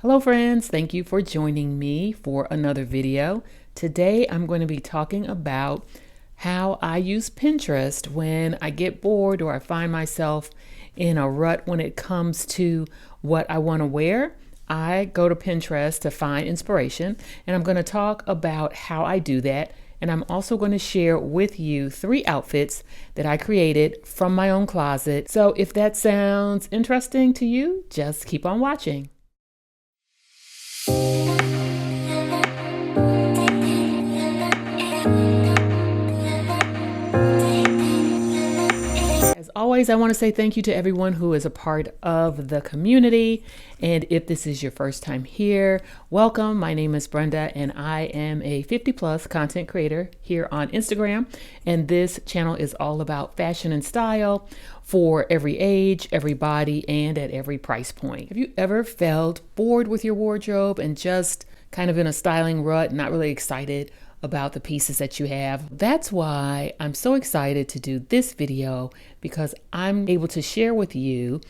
Hello friends, thank you for joining me for another video. Today I'm going to be talking about how I use Pinterest when I get bored or I find myself in a rut when it comes to what I want to wear. I go to Pinterest to find inspiration, and I'm going to talk about how I do that. And I'm also going to share with you 3 outfits that I created from my own closet. So if that sounds interesting to you, just keep on watching. As always, I want to say thank you to everyone who is a part of the community. And if this is your first time here, welcome. My name is Brenda and I am a 50+ content creator here on Instagram. And this channel is all about fashion and style for every age, every body, and at every price point. Have you ever felt bored with your wardrobe and just kind of in a styling rut, not really excited about the pieces that you have? That's why I'm so excited to do this video, because I'm able to share with you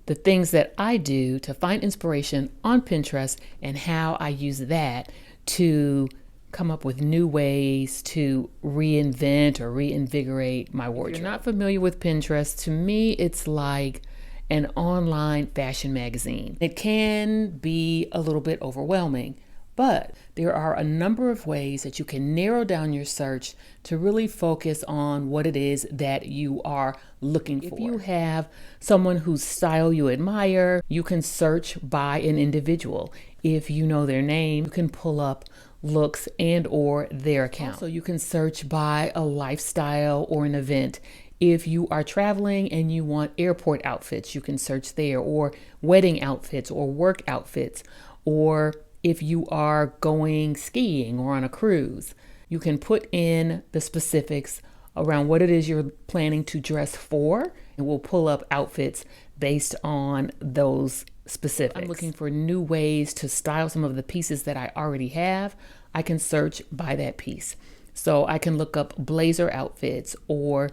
the things that I do to find inspiration on Pinterest and how I use that to come up with new ways to reinvent or reinvigorate my wardrobe. If you're not familiar with Pinterest, to me it's like an online fashion magazine. It can be a little bit overwhelming, but there are a number of ways that you can narrow down your search to really focus on what it is that you are looking for. If you have someone whose style you admire, you can search by an individual. If you know their name, you can pull up looks and or their account. So you can search by a lifestyle or an event. If you are traveling and you want airport outfits, you can search there, or wedding outfits or work outfits, or if you are going skiing or on a cruise, you can put in the specifics around what it is you're planning to dress for, and we'll pull up outfits based on those specifics. I'm looking for new ways to style some of the pieces that I already have. I can search by that piece. So I can look up blazer outfits or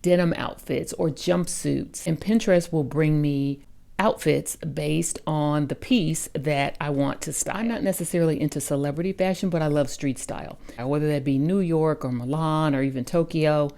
denim outfits or jumpsuits, and Pinterest will bring me outfits based on the piece that I want to style. I'm not necessarily into celebrity fashion, but I love street style. Whether that be New York or Milan or even Tokyo,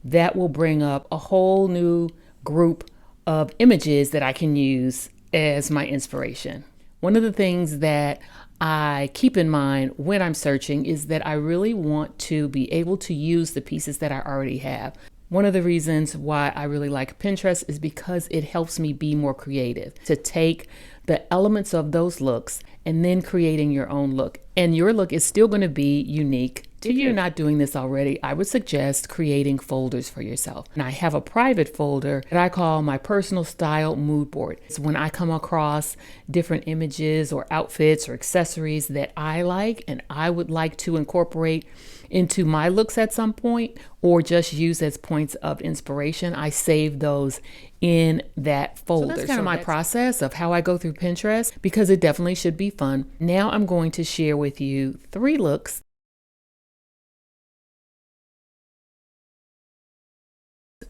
that will bring up a whole new group of images that I can use as my inspiration. One of the things that I keep in mind when I'm searching is that I really want to be able to use the pieces that I already have. One of the reasons why I really like Pinterest is because it helps me be more creative, to take the elements of those looks and then creating your own look. And your look is still going to be unique. If you're not doing this already, I would suggest creating folders for yourself. And I have a private folder that I call my personal style mood board. It's when I come across different images or outfits or accessories that I like and I would like to incorporate into my looks at some point, or just use as points of inspiration, I save those in that folder. So that's kind of my process of how I go through Pinterest, because it definitely should be fun. Now I'm going to share with you 3 looks.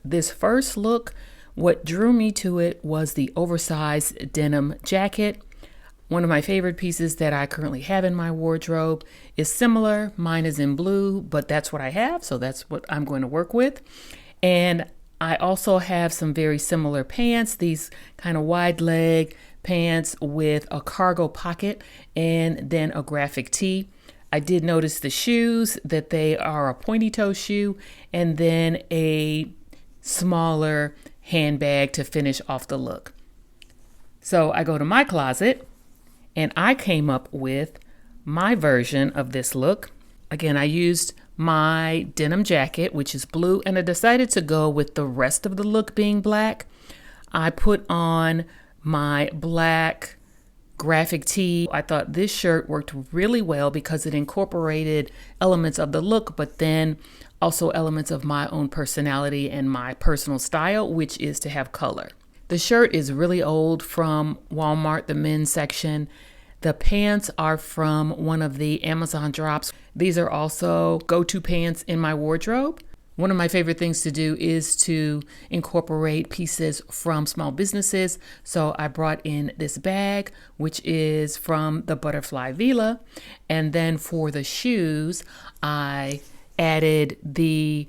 This first look, what drew me to it was the oversized denim jacket. One of my favorite pieces that I currently have in my wardrobe is similar. Mine is in blue, but that's what I have, so that's what I'm going to work with. And I also have some very similar pants, these kind of wide leg pants with a cargo pocket and then a graphic tee. I did notice the shoes, that they are a pointy toe shoe, and then a smaller handbag to finish off the look. So I go to my closet and I came up with my version of this look. Again, I used my denim jacket, which is blue, and I decided to go with the rest of the look being black. I put on my black graphic tee. I thought this shirt worked really well because it incorporated elements of the look, but then also elements of my own personality and my personal style, which is to have color. The shirt is really old, from Walmart, the men's section. The pants are from one of the Amazon drops. These are also go-to pants in my wardrobe. One of my favorite things to do is to incorporate pieces from small businesses. So I brought in this bag, which is from the Butterfly Vila. And then for the shoes, I added the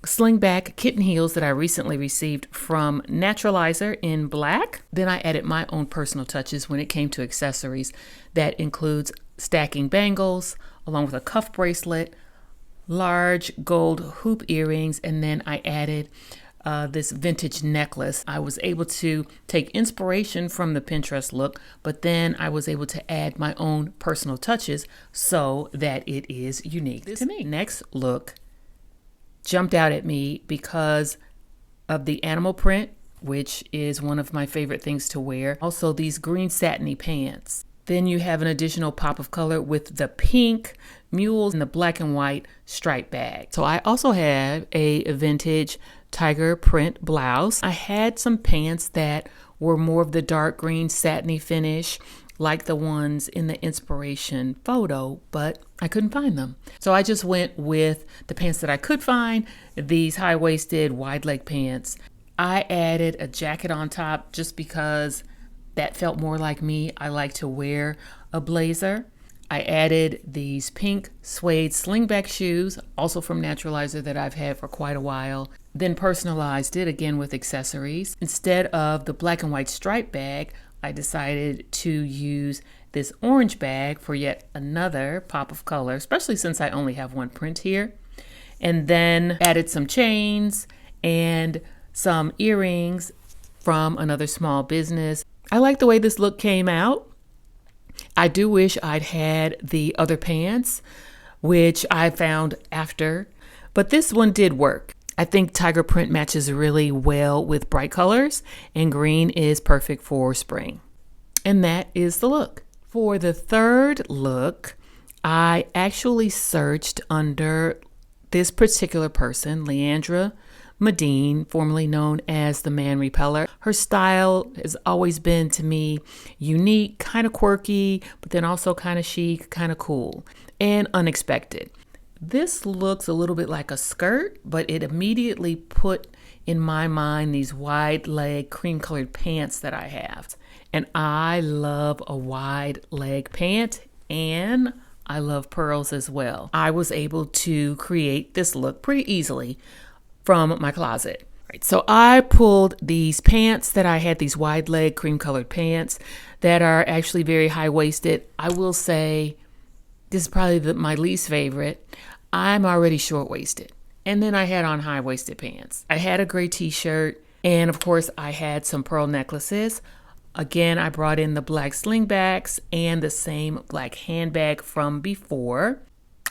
slingback kitten heels that I recently received from Naturalizer in black. Then I added my own personal touches when it came to accessories. That includes stacking bangles along with a cuff bracelet, large gold hoop earrings, and then I added this vintage necklace. I was able to take inspiration from the Pinterest look, but then I was able to add my own personal touches so that it is unique to me. Next look jumped out at me because of the animal print, which is one of my favorite things to wear. Also, these green satiny pants. Then you have an additional pop of color with the pink mules and the black and white stripe bag. So I also have a vintage tiger print blouse. I had some pants that were more of the dark green satiny finish, like the ones in the inspiration photo, but I couldn't find them. So I just went with the pants that I could find, these high-waisted wide leg pants. I added a jacket on top just because that felt more like me. I like to wear a blazer. I added these pink suede slingback shoes, also from Naturalizer, that I've had for quite a while. Then personalized it again with accessories. Instead of the black and white stripe bag, I decided to use this orange bag for yet another pop of color, especially since I only have one print here. And then added some chains and some earrings from another small business. I like the way this look came out. I do wish I'd had the other pants, which I found after, but this one did work. I think tiger print matches really well with bright colors, and green is perfect for spring. And that is the look. For the third look, I actually searched under this particular person, Leandra Medine, formerly known as the Man Repeller. Her style has always been, to me, unique, kind of quirky, but then also kind of chic, kind of cool, and unexpected. This looks a little bit like a skirt, but it immediately put in my mind these wide leg cream colored pants that I have. And I love a wide leg pant, and I love pearls as well. I was able to create this look pretty easily from my closet. Right, so I pulled these pants that I had, these wide leg cream colored pants that are actually very high waisted. I will say this is probably my least favorite. I'm already short waisted. And then I had on high waisted pants. I had a gray t-shirt, and of course I had some pearl necklaces. Again, I brought in the black slingbacks and the same black handbag from before.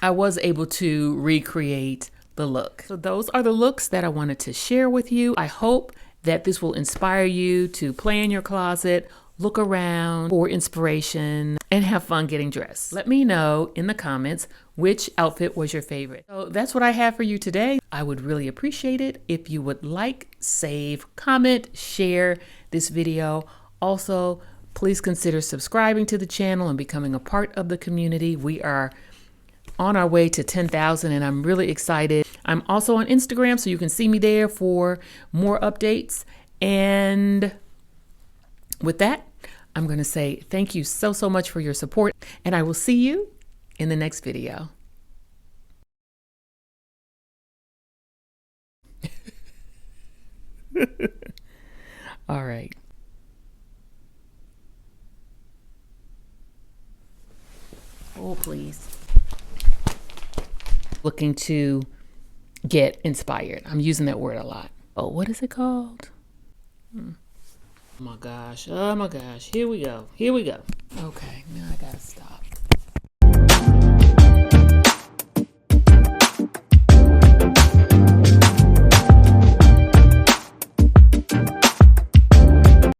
I was able to recreate the look. So those are the looks that I wanted to share with you. I hope that this will inspire you to play in your closet, look around for inspiration, and have fun getting dressed. Let me know in the comments which outfit was your favorite. So that's what I have for you today. I would really appreciate it if you would like, save, comment, share this video. Also, please consider subscribing to the channel and becoming a part of the community. We are on our way to 10,000, and I'm really excited. I'm also on Instagram, so you can see me there for more updates. And with that, I'm going to say thank you so much for your support, and I will see you in the next video. All right. Oh, please. Looking to get inspired. I'm using that word a lot. Oh, what is it called? Oh my gosh. Oh my gosh. Here we go. Here we go. Okay, now I gotta stop.